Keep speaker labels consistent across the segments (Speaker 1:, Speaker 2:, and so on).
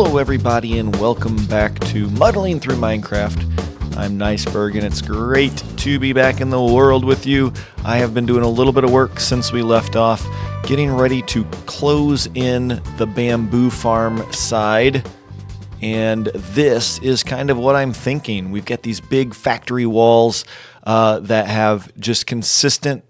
Speaker 1: Hello everybody and welcome back to Muddling Through Minecraft. I'm Neisberg and it's great to be back in the world with you. I have been doing a little bit of work since we left off, getting ready to close in the bamboo farm side. And this is kind of what I'm thinking. We've got these big factory walls that have just consistent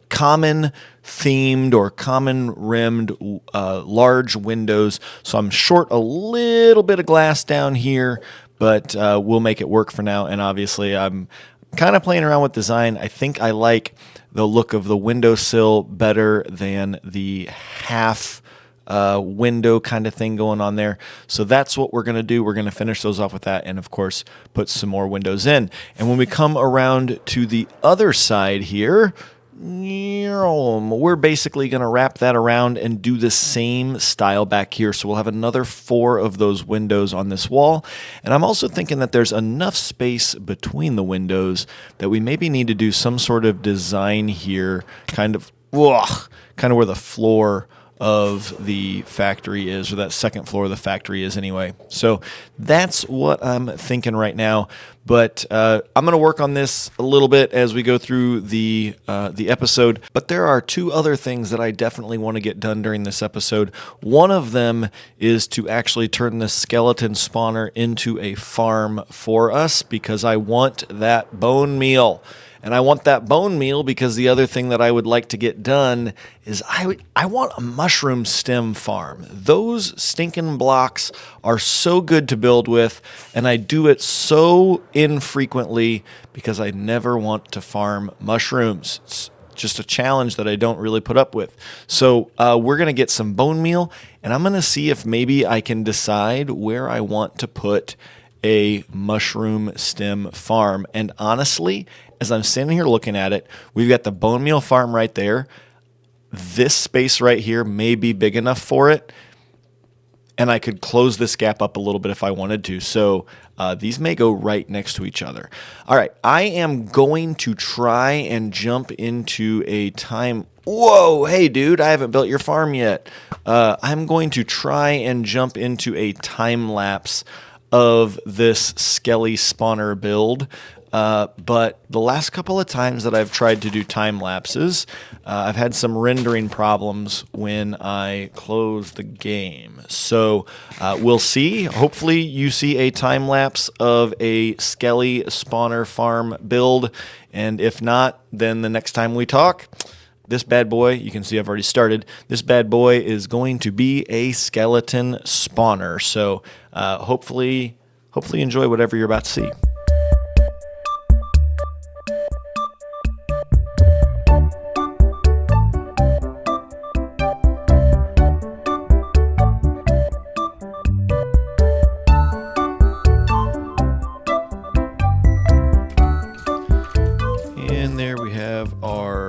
Speaker 1: common themed or common rimmed large windows. So I'm short a little bit of glass down here, but we'll make it work for now. And obviously I'm kind of playing around with design. I think I like the look of the windowsill better than the half window kind of thing going on there. So that's what we're going to do. We're going to finish those off with that and of course put some more windows in. And when we come around to the other side here, we're basically going to wrap that around and do the same style back here. So we'll have another 4 of those windows on this wall. And I'm also thinking that there's enough space between the windows that we maybe need to do some sort of design here, kind of where the floor of the factory is, or that second floor of the factory is anyway. So that's what I'm thinking right now. But I'm going to work on this a little bit as we go through the episode. But there are 2 other things that I definitely want to get done during this episode. One of them is to actually turn the skeleton spawner into a farm for us because I want that bone meal. And I want that bone meal because the other thing that I would like to get done is I want a mushroom stem farm. Those stinking blocks are so good to build with, and I do it so infrequently because I never want to farm mushrooms. It's just a challenge that I don't really put up with. So we're going to get some bone meal, and I'm going to see if maybe I can decide where I want to put a mushroom stem farm. And honestly, as I'm standing here looking at it, we've got the bone meal farm right there. This space right here may be big enough for it, and I could close this gap up a little bit if I wanted to. So these may go right next to each other. All right, I am going to try and jump into a time... Whoa, hey dude, I haven't built your farm yet. I'm going to try and jump into a time lapse of this Skellys spawner build. But the last couple of times that I've tried to do time lapses, I've had some rendering problems when I close the game. So we'll see. Hopefully you see a time lapse of a Skelly spawner farm build. And if not, then the next time we talk, this bad boy, you can see I've already started, this bad boy is going to be a skeleton spawner. So hopefully you enjoy whatever you're about to see.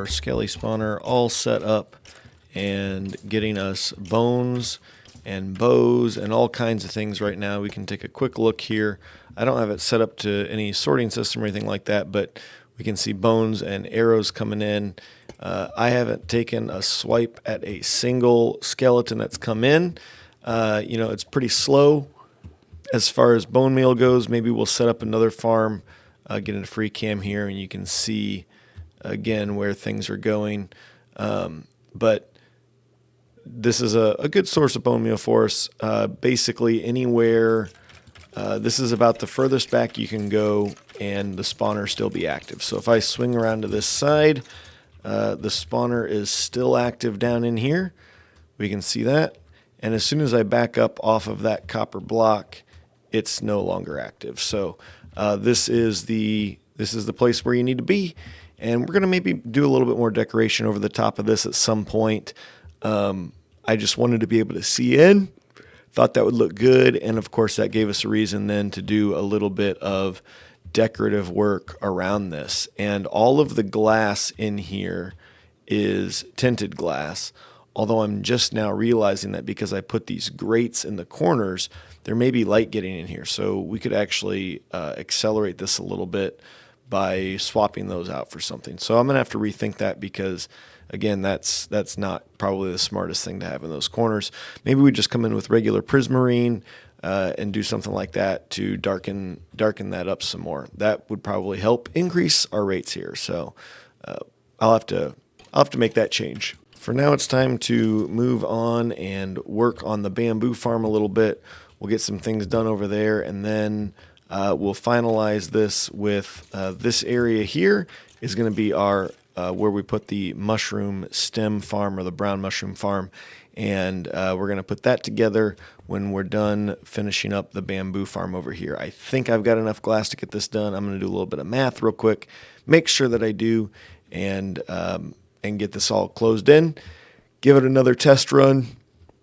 Speaker 1: Skelly spawner all set up and getting us bones and bows and all kinds of things right now. We can take a quick look here. I don't have it set up to any sorting system or anything like that, but we can see bones and arrows coming in. I haven't taken a swipe at a single skeleton that's come in. It's pretty slow as far as bone meal goes. Maybe we'll set up another farm, get into free cam here, and you can see again where things are going. But this is a good source of bone meal for us. Basically anywhere, this is about the furthest back you can go and the spawner still be active. So if I swing around to this side, the spawner is still active down in here. We can see that. And as soon as I back up off of that copper block, it's no longer active. So this is the place where you need to be. And we're going to maybe do a little bit more decoration over the top of this at some point. I just wanted to be able to see in. Thought that would look good. And, of course, that gave us a reason then to do a little bit of decorative work around this. And all of the glass in here is tinted glass. Although I'm just now realizing that because I put these grates in the corners, there may be light getting in here. So we could actually accelerate this a little bit by swapping those out for something. So I'm going to have to rethink that because again, that's not probably the smartest thing to have in those corners. Maybe we just come in with regular prismarine and do something like that to darken that up some more. That would probably help increase our rates here. So I'll have to make that change. For now, it's time to move on and work on the bamboo farm a little bit. We'll get some things done over there, and then we'll finalize this with this area here is going to be our where we put the mushroom stem farm, or the brown mushroom farm, and we're going to put that together when we're done finishing up the bamboo farm over here. I think I've got enough glass to get this done. I'm going to do a little bit of math real quick, make sure that I do, and get this all closed in, give it another test run,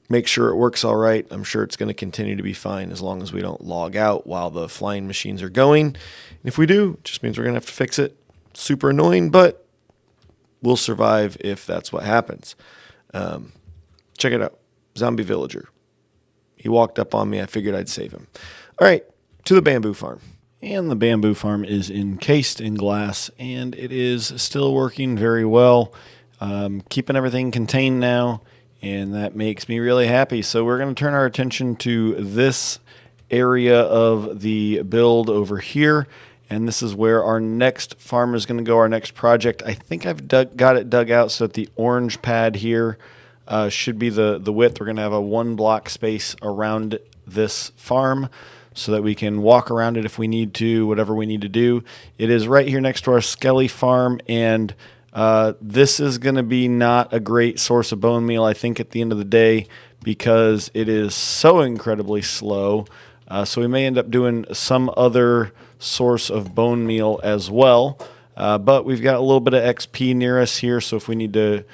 Speaker 1: make sure it works all right. I'm sure it's going to continue to be fine as long as we don't log out while the flying machines are going. And if we do, it just means we're going to have to fix it. Super annoying, but we'll survive if that's what happens. Check it out. Zombie villager. He walked up on me. I figured I'd save him. All right, to the bamboo farm. And the bamboo farm is encased in glass, and it is still working very well. Keeping everything contained now, and that makes me really happy. So we're going to turn our attention to this area of the build over here, and this is where our next farm is going to go, our next project. I think I've got it dug out so that the orange pad here should be the width. We're going to have a 1 block space around this farm, so that we can walk around it if we need to, whatever we need to do. It is right here next to our Skelly farm, and this is going to be not a great source of bone meal, I think, at the end of the day, because it is so incredibly slow. So we may end up doing some other source of bone meal as well. But we've got a little bit of XP near us here, so if we need to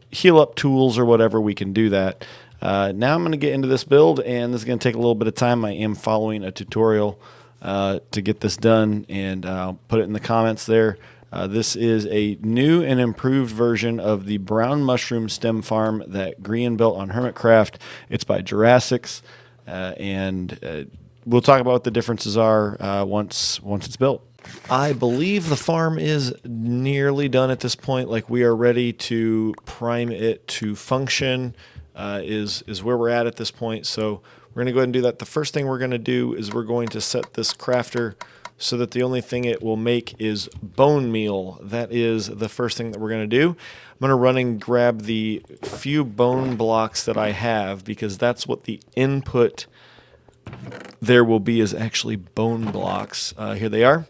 Speaker 1: heal up tools or whatever, we can do that. Now I'm going to get into this build, and this is going to take a little bit of time. I am following a tutorial to get this done, and I'll put it in the comments there. This is a new and improved version of the brown mushroom stem farm that Grian built on Hermitcraft. It's by Jurassics, and we'll talk about what the differences are once it's built. I believe the farm is nearly done at this point. Like, we are ready to prime it to function. Is where we're at this point. So we're going to go ahead and do that. The first thing we're going to do is we're going to set this crafter so that the only thing it will make is bone meal. That is the first thing that we're going to do. I'm going to run and grab the few bone blocks that I have, because that's what the input there will be, is actually bone blocks. Here they are.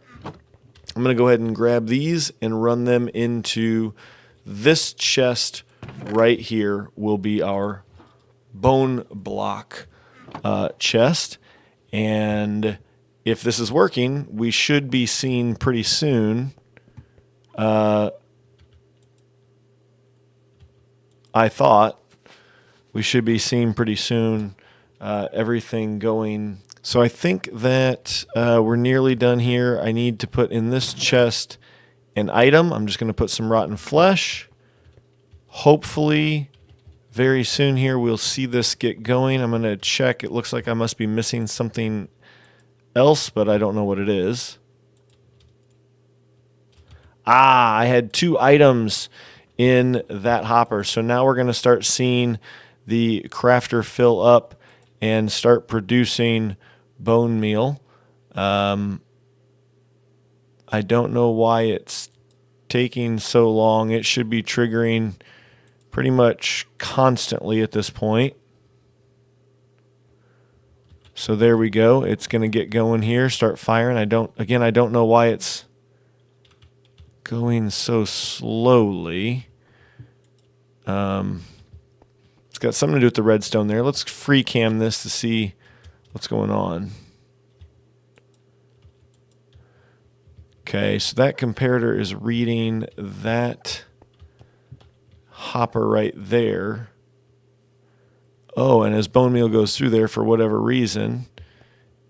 Speaker 1: I'm going to go ahead and grab these and run them into this chest right here. Will be our bone block chest, and if this is working, we should be seeing pretty soon. I thought we should be seeing pretty soon everything going. So I think that we're nearly done here. I need to put in this chest an item. I'm just going to put some rotten flesh. Hopefully, very soon here, we'll see this get going. I'm going to check. It looks like I must be missing something else, but I don't know what it is. I had 2 items in that hopper. So now we're going to start seeing the crafter fill up and start producing bone meal. I don't know why it's taking so long. It should be triggering pretty much constantly at this point. So there we go. It's going to get going here, start firing. I don't know why it's going so slowly. It's got something to do with the redstone there. Let's free cam this to see what's going on. Okay, so that comparator is reading that hopper right there. Oh, and as bone meal goes through there, for whatever reason,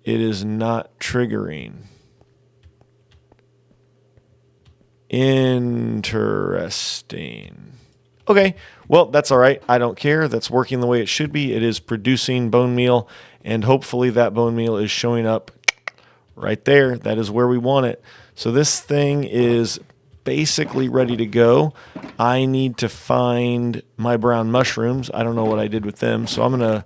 Speaker 1: it is not triggering. Interesting. Okay, well, that's all right. I don't care. That's working the way it should be. It is producing bone meal, and hopefully that bone meal is showing up right there. That is where we want it. So this thing is basically ready to go. I need to find my brown mushrooms. I don't know what I did with them, so I'm going to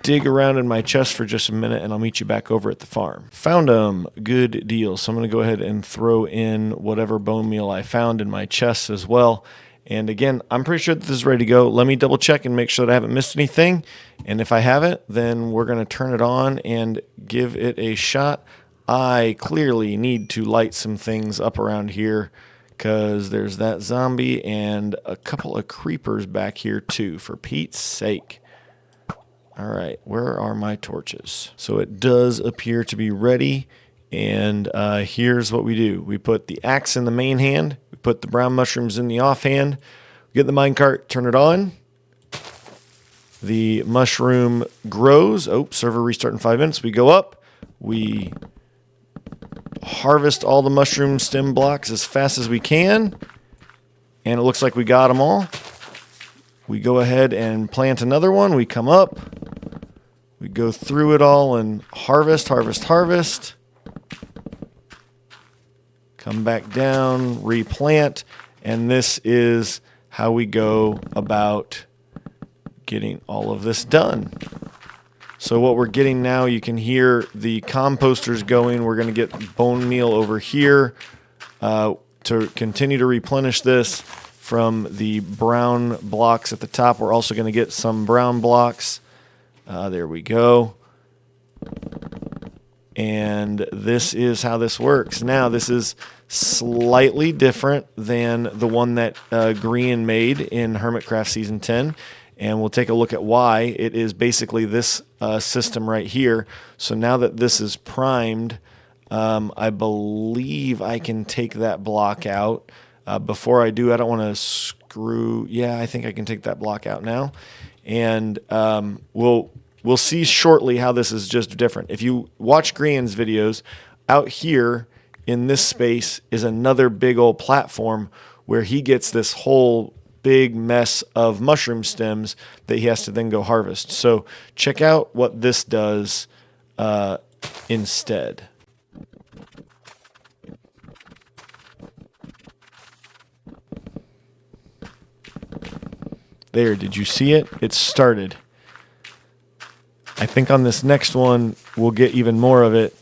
Speaker 1: dig around in my chest for just a minute, and I'll meet you back over at the farm. Found them. Good deal. So I'm going to go ahead and throw in whatever bone meal I found in my chest as well. And again, I'm pretty sure that this is ready to go. Let me double check and make sure that I haven't missed anything. And if I haven't, then we're going to turn it on and give it a shot. I clearly need to light some things up around here because there's that zombie and a couple of creepers back here too, for Pete's sake. All right, where are my torches? So it does appear to be ready. And here's what we do. We put the axe in the main hand. We put the brown mushrooms in the offhand. We get the minecart, turn it on. The mushroom grows. Oh, server restart in 5 minutes. We go up. We harvest all the mushroom stem blocks as fast as we can. And it looks like we got them all. We go ahead and plant another one. We come up. We go through it all and harvest. Come back down, replant, and this is how we go about getting all of this done. So what we're getting now, you can hear the composters going. We're going to get bone meal over here to continue to replenish this from the brown blocks at the top. We're also going to get some brown blocks. There we go. And this is how this works. Now, this is slightly different than the one that Grian made in Hermitcraft Season 10. And we'll take a look at why. It is basically this system right here. So now that this is primed, I believe I can take that block out. Before I do, I don't want to screw... Yeah, I think I can take that block out now. And we'll see shortly how this is just different. If you watch Grian's videos, out here in this space is another big old platform where he gets this whole big mess of mushroom stems that he has to then go harvest. So check out what this does instead. There, did you see it? It started. I think on this next one, we'll get even more of it.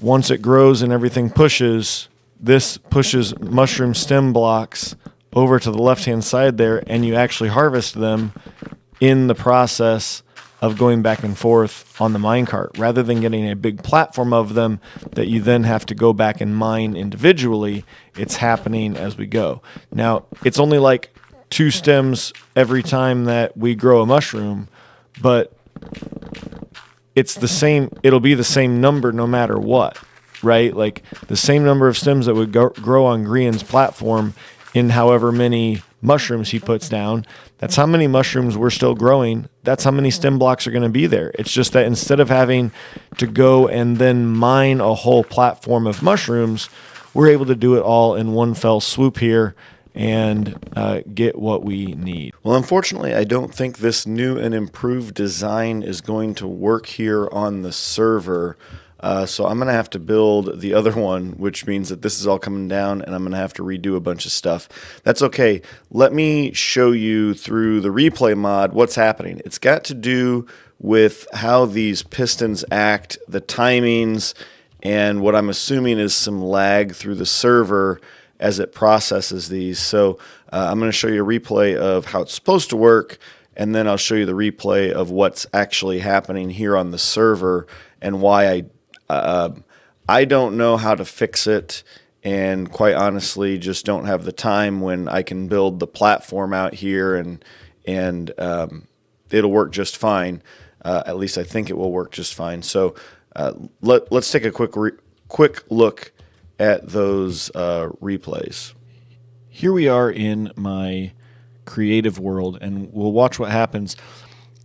Speaker 1: Once it grows and everything pushes, this pushes mushroom stem blocks over to the left-hand side there, and you actually harvest them in the process of going back and forth on the minecart. Rather than getting a big platform of them that you then have to go back and mine individually, it's happening as we go. Now, it's only like 2 stems every time that we grow a mushroom, but it's the same. It'll be the same number no matter what, right? Like the same number of stems that would grow on Grian's platform in however many mushrooms he puts down. That's how many mushrooms we're still growing. That's how many stem blocks are going to be there. It's just that instead of having to go and then mine a whole platform of mushrooms, we're able to do it all in one fell swoop here and get what we need. Well, unfortunately, I don't think this new and improved design is going to work here on the server. So I'm going to have to build the other one, which means that this is all coming down and I'm going to have to redo a bunch of stuff. That's okay. Let me show you through the replay mod what's happening. It's got to do with how these pistons act, the timings, and what I'm assuming is some lag through the server as it processes these. So I'm going to show you a replay of how it's supposed to work, and then I'll show you the replay of what's actually happening here on the server and why I don't know how to fix it, and quite honestly just don't have the time when I can build the platform out here and it'll work just fine. At least I think it will work just fine. So let's take a quick look at those replays. Here we are in my creative world, and we'll watch what happens.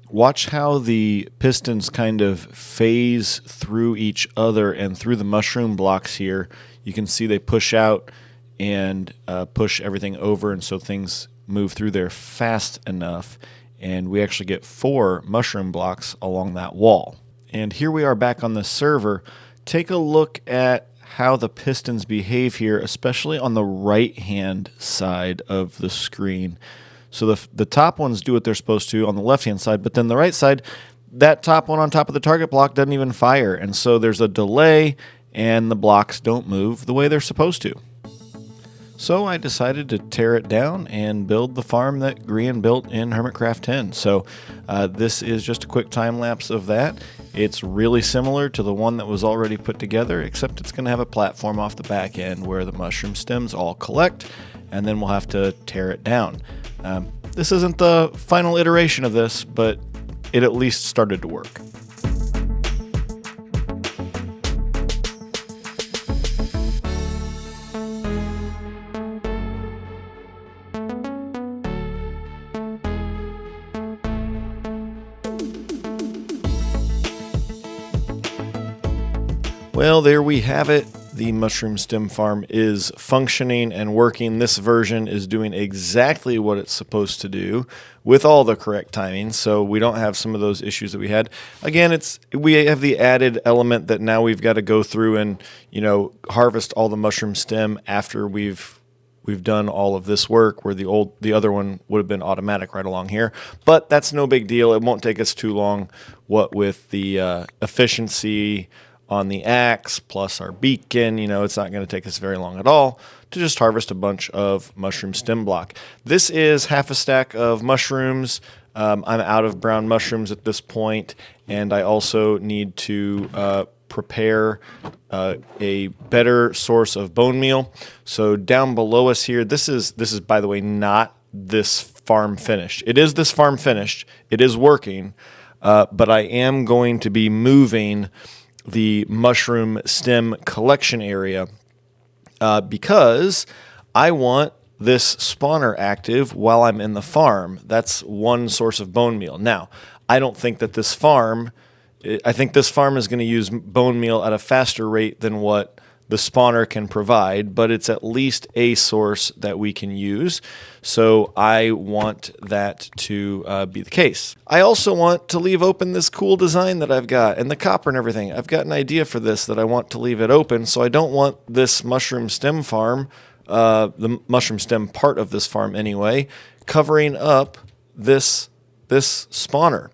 Speaker 1: Watch how the pistons kind of phase through each other and through the mushroom blocks here. You can see they push out and push everything over, and so things move through there fast enough, and we actually get 4 mushroom blocks along that wall. And here we are back on the server. Take a look at how the pistons behave here, especially on the right-hand side of the screen. So the top ones do what they're supposed to on the left-hand side, but then the right side, that top one on top of the target block doesn't even fire. And so there's a delay, and the blocks don't move the way they're supposed to. So I decided to tear it down and build the farm that Grian built in Hermitcraft 10. So this is just a quick time lapse of that. It's really similar to the one that was already put together, except it's going to have a platform off the back end where the mushroom stems all collect, and then we'll have to tear it down. This isn't the final iteration of this, but it at least started to work. Well, there we have it. The mushroom stem farm is functioning and working. This version is doing exactly what it's supposed to do with all the correct timing, so we don't have some of those issues that we had. Again, we have the added element that now we've got to go through and, harvest all the mushroom stem after we've done all of this work, where the other one would have been automatic right along here. But that's no big deal. It won't take us too long. What with the efficiency on the axe plus our beacon, it's not going to take us very long at all to just harvest a bunch of mushroom stem block. This is half a stack of mushrooms. I'm out of brown mushrooms at this point, and I also need to prepare a better source of bone meal. So down below us here, this is by the way not this farm finished. It is this farm finished. It is working, but I am going to be moving the mushroom stem collection area because I want this spawner active while I'm in the farm. That's one source of bone meal. Now, I don't think that I think this farm is going to use bone meal at a faster rate than what the spawner can provide, but it's at least a source that we can use. So I want that to be the case. I also want to leave open this cool design that I've got and the copper and everything. I've got an idea for this that I want to leave it open. So I don't want this mushroom stem farm, the mushroom stem part of this farm anyway, covering up this spawner.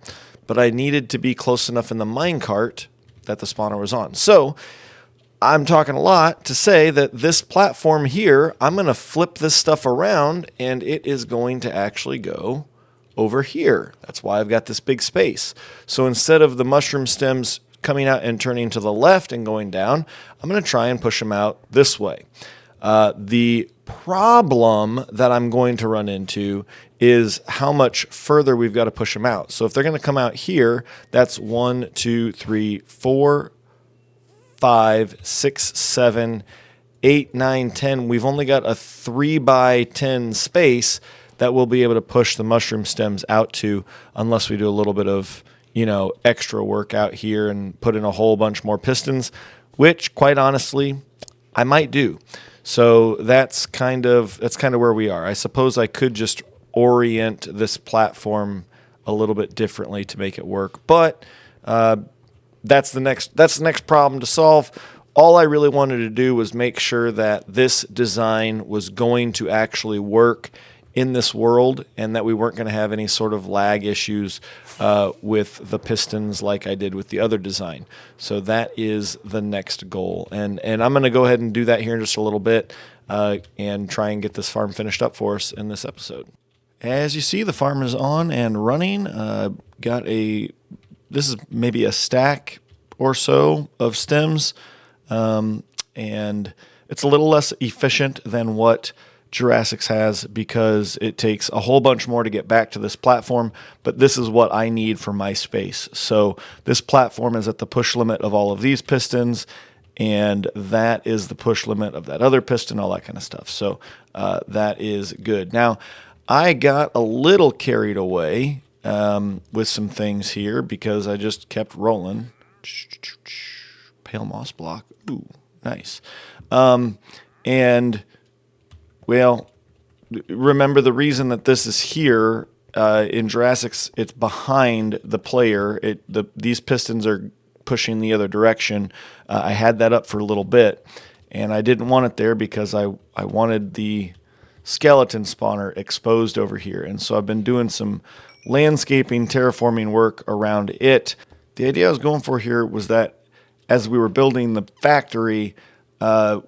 Speaker 1: But I needed to be close enough in the minecart that the spawner was on. So I'm talking a lot to say that this platform here, I'm going to flip this stuff around and it is going to actually go over here. That's why I've got this big space. So instead of the mushroom stems coming out and turning to the left and going down, I'm going to try and push them out this way. The problem that I'm going to run into is how much further we've got to push them out. So if they're going to come out here, that's 1, 2, 3, 4, 5, 6, 7, 8, 9, 10. We've only got a 3 by 10 space that we'll be able to push the mushroom stems out to, unless we do a little bit of, extra work out here and put in a whole bunch more pistons, which quite honestly, I might do. So that's kind of where we are. I suppose I could just orient this platform a little bit differently to make it work, but that's the next problem to solve. All I really wanted to do was make sure that this design was going to actually work in this world and that we weren't going to have any sort of lag issues with the pistons like I did with the other design. So that is the next goal. And I'm going to go ahead and do that here in just a little bit and try and get this farm finished up for us in this episode. As you see, the farm is on and running. This is maybe a stack or so of stems, and it's a little less efficient than what Jurassic's has because it takes a whole bunch more to get back to this platform, but this is what I need for my space. So this platform is at the push limit of all of these pistons, and that is the push limit of that other piston, all that kind of stuff. So that is good. Now, I got a little carried away with some things here because I just kept rolling. Pale moss block. Ooh, nice. And, well, remember the reason that this is here in Jurassic's, it's behind the player. These pistons are pushing the other direction. I had that up for a little bit, and I didn't want it there because I wanted the skeleton spawner exposed over here. And so I've been doing some landscaping, terraforming work around it. The idea I was going for here was that as we were building the factory,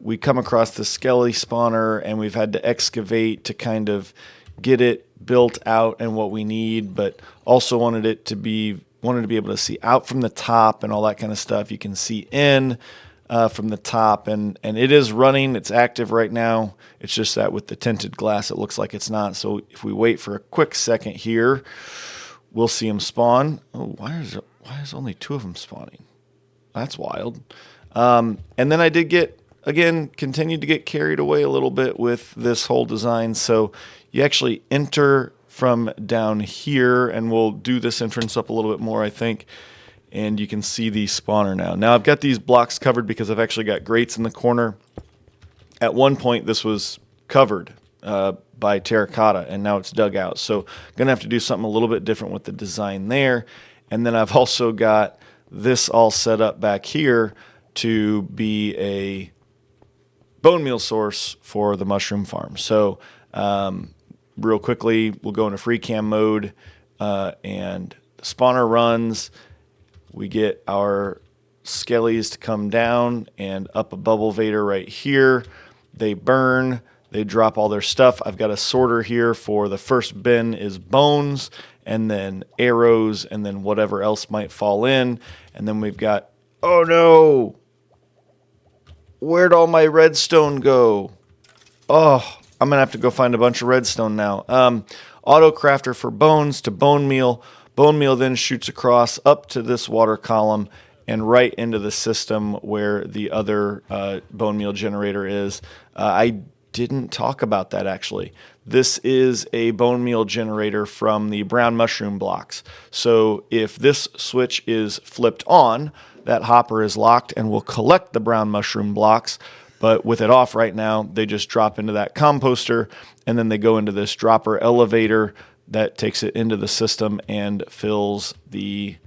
Speaker 1: we come across the Skellys spawner, and we've had to excavate to kind of get it built out and what we need, but also wanted to be able to see out from the top and all that kind of stuff. You can see in from the top, and it is running. It's active right now. It's just that with the tinted glass, it looks like it's not. So if we wait for a quick second here, we'll see them spawn. Oh, why is only 2 of them spawning? That's wild. And then I did continued to get carried away a little bit with this whole design. So you actually enter from down here, and we'll do this entrance up a little bit more, I think. And you can see the spawner now. Now I've got these blocks covered because I've actually got grates in the corner. At one point, this was covered by terracotta, and now it's dug out. So I'm going to have to do something a little bit different with the design there. And then I've also got this all set up back here to be a bone meal source for the mushroom farm. So real quickly, we'll go into free cam mode, and the spawner runs. We get our Skellys to come down and up a bubble vader right here. They burn. They drop all their stuff. I've got a sorter here for the first bin is bones, and then arrows, and then whatever else might fall in. And then we've got, oh no, where'd all my redstone go? Oh, I'm going to have to go find a bunch of redstone now. Auto crafter for bones to bone meal. Bone meal then shoots across up to this water column and right into the system where the other bone meal generator is. I didn't talk about that actually. This is a bone meal generator from the brown mushroom blocks. So if this switch is flipped on, that hopper is locked and will collect the brown mushroom blocks. But with it off right now, they just drop into that composter, and then they go into this dropper elevator that takes it into the system and fills the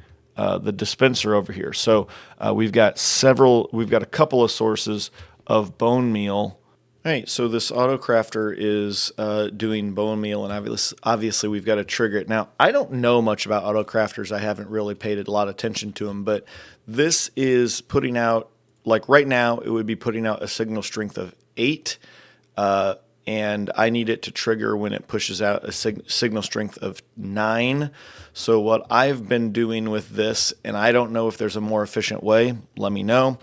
Speaker 1: dispenser over here. So we've got a couple of sources of bone meal. All right, so this auto crafter is doing bone meal, and obviously we've got to trigger it. Now, I don't know much about auto crafters. I haven't really paid a lot of attention to them, but this is putting out, like right now, it would be putting out a signal strength of 8, and I need it to trigger when it pushes out a signal strength of 9. So what I've been doing with this, and I don't know if there's a more efficient way, let me know.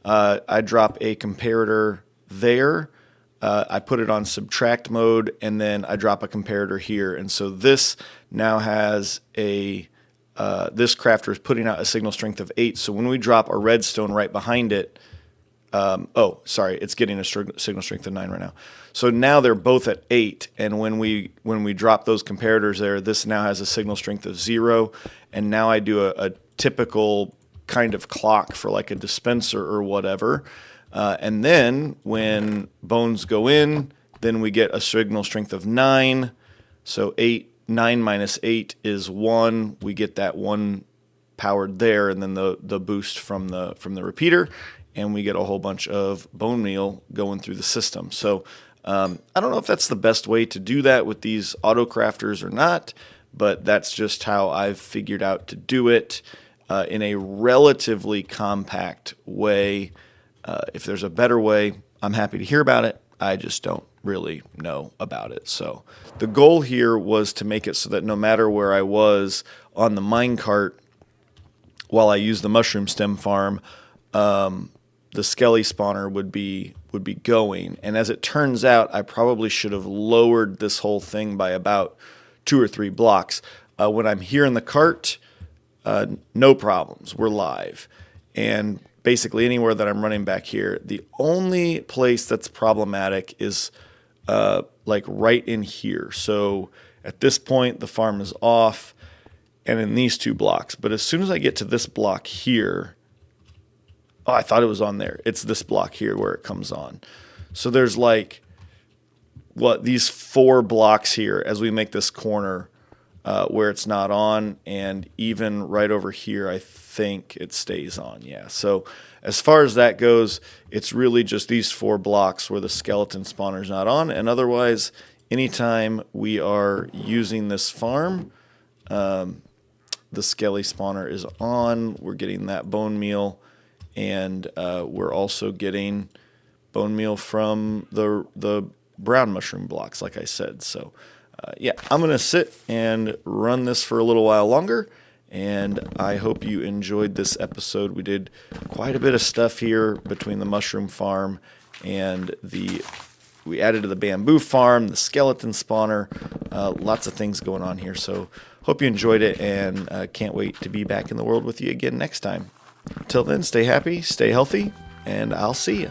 Speaker 1: I drop a comparator there. I put it on subtract mode, and then I drop a comparator here. And so this now has this crafter is putting out a signal strength of 8. So when we drop a redstone right behind it, it's getting a signal strength of 9 right now. So now they're both at 8, and when we drop those comparators there, this now has a signal strength of 0, and now I do a typical kind of clock for like a dispenser or whatever. And then when bones go in, then we get a signal strength of 9. So 9 minus 8 is 1. We get that 1 powered there, and then the boost from the repeater, and we get a whole bunch of bone meal going through the system. So I don't know if that's the best way to do that with these auto crafters or not, but that's just how I've figured out to do it in a relatively compact way. If there's a better way, I'm happy to hear about it. I just don't really know about it. So the goal here was to make it so that no matter where I was on the minecart while I use the mushroom stem farm, the Skelly spawner would be going. And as it turns out, I probably should have lowered this whole thing by about 2 or 3 blocks. When I'm here in the cart, no problems. We're live. And basically anywhere that I'm running back here, the only place that's problematic is like right in here. So at this point, the farm is off, and in these 2 blocks. But as soon as I get to this block here, oh, I thought it was on there. It's this block here where it comes on. So there's like, these 4 blocks here as we make this corner where it's not on, and even right over here, I think it stays on. Yeah. So as far as that goes, it's really just these 4 blocks where the skeleton spawner is not on, and otherwise, anytime we are using this farm, the Skelly spawner is on. We're getting that bone meal, and we're also getting bone meal from the brown mushroom blocks, like I said. So, yeah, I'm going to sit and run this for a little while longer, and I hope you enjoyed this episode. We did quite a bit of stuff here between the mushroom farm and we added to the bamboo farm, the skeleton spawner, lots of things going on here. So hope you enjoyed it, and can't wait to be back in the world with you again next time. Until then, stay happy, stay healthy, and I'll see you.